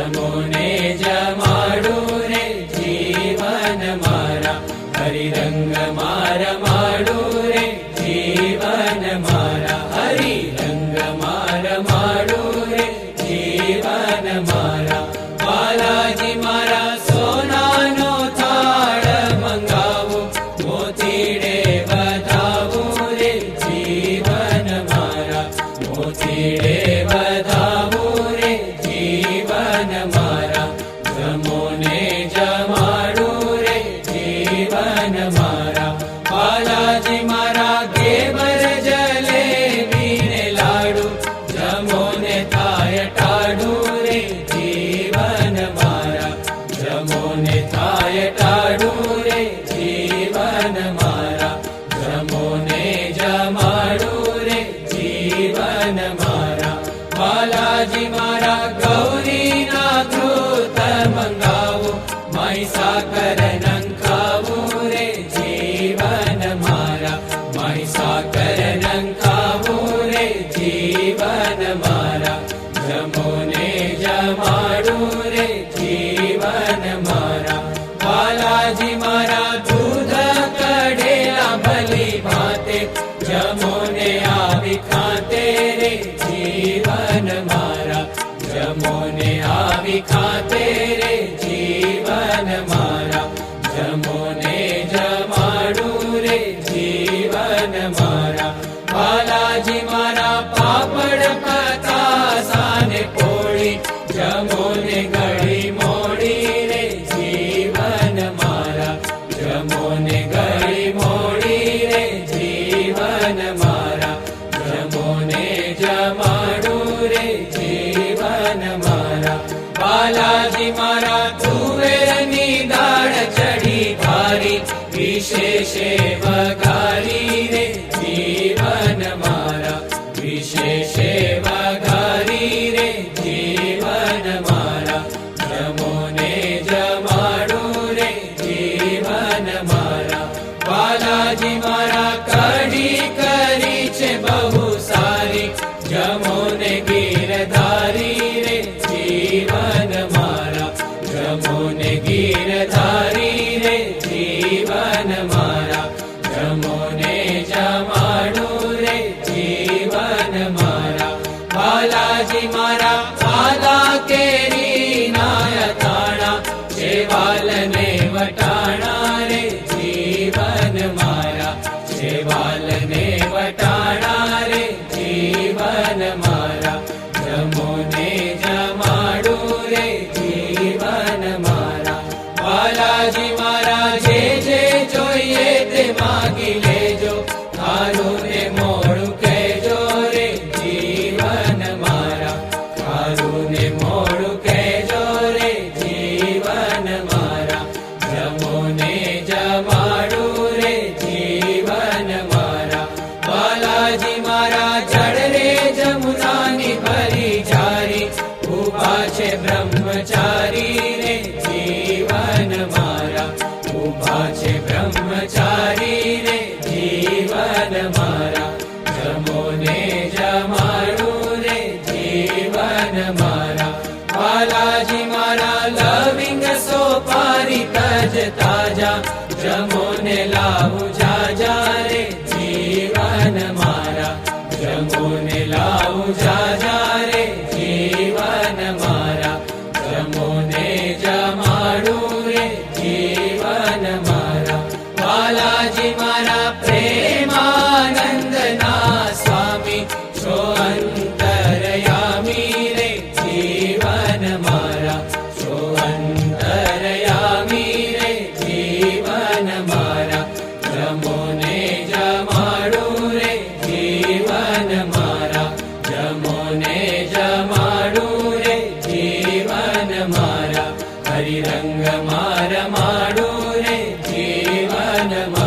જમોને જમાડું રે જીવન મારા, હરિરંગ મારા માડું રે જીવન મારા, હરિરંગ મારા માડું રે જીવન મારા. બાલાજી મારા સોનાનો થાળ મંગાવું, મોતીડે વધાવું રે જીવન મારા, મોતીડે વધાવું રે જીવન મારા. જમોને જમાડું રે જીવન મારા. બાલાજી મારા ઘેવર જલેબી ને લાડુ, જમોને થાય ટાઢું રે જીવન મારા, જમોને થાય ટાઢું રે જીવન મારા. જમોને જમાડું રે જીવન મારા. બાલાજી મારા ગૌરીના ધૂત મંગાવું, માઈ સાકર નંખાવું રે જીવન મારા, માઈ સાકર નંખાવું રે જીવન મારા. જમોને જમાડું રે જીવન મારા. બાલાજી મારા દૂધ કઢેલા ભલી ભાતે, જમોને આવી ખાતે રે જીવન મારા, જમોને આવી ખાતે રે જીવન મારા. જમોને જમાડું રે જીવન મારા. બાલાજી મારા પાપડ પતાસાને પોળી, જમોને ગળી મોડી રે જીવન મારા, જમોને ગળી મોડી રે જીવન મારા. જમોને જમાડું રે જીવન મારા. બાલાજી મારા તુવેરની દાળ ચડી ભારી, વિશેષે વઘારી રે જીવન મારા, વિશેષે વઘારી રે જીવન મારા. જમોને જમાડું રે જીવન મારા. બાલાજી મારા કઢી કરી છે બહુ સારી, જમોને ગીરધારી રે જીવન મારા, જમોને ગીરધારી રે જીવન મારા. જમોને જમાડું રે જીવન મારા. બાલાજી મારા આદા કેરી ના અથાણા, શેવાલને વટાણા રે જીવન મારા, શેવાલને વટાણા રે જીવન મારા. જમોને જમાડું રે જીવન મારા. બાલાજી મારા જે જે જોઈએ તે માગી લેજો, ખારું ને મોડું કહેજો રે જીવન મારા, ખારું ને મોડું કહેજો રે જીવન મારા. જમોને જમાડું રે જીવન મારા. બાલાજી મારા જળ રે જમુનાની ભરી જારી, ઉભા છે બ્રહ્મચારી રે જીવન મારા, ઉભા છે બ્રહ્મચારી રે જીવન મારા. જમોને જમાડું રે જીવન મારા. બાલાજી મારા લવિંગ સોપારી તજ તાજા, જમોને લાવું જાજા રે જીવન મારા, જમોને લાવું જાજા રે જીવન મારા. જમોને જમાડું રે જીવન મારા. બાલાજી મારા પ્રેમાનંદના સ્વામી, છો અંતરયામી રે જીવન મારા, છો અંતરયામી રે જીવન મારા. જમોને જમાડું રે જીવન મારા, જમોને જમાડું રે જીવન મારા. હરિરંગ મારા માડું રે જીવન મારા.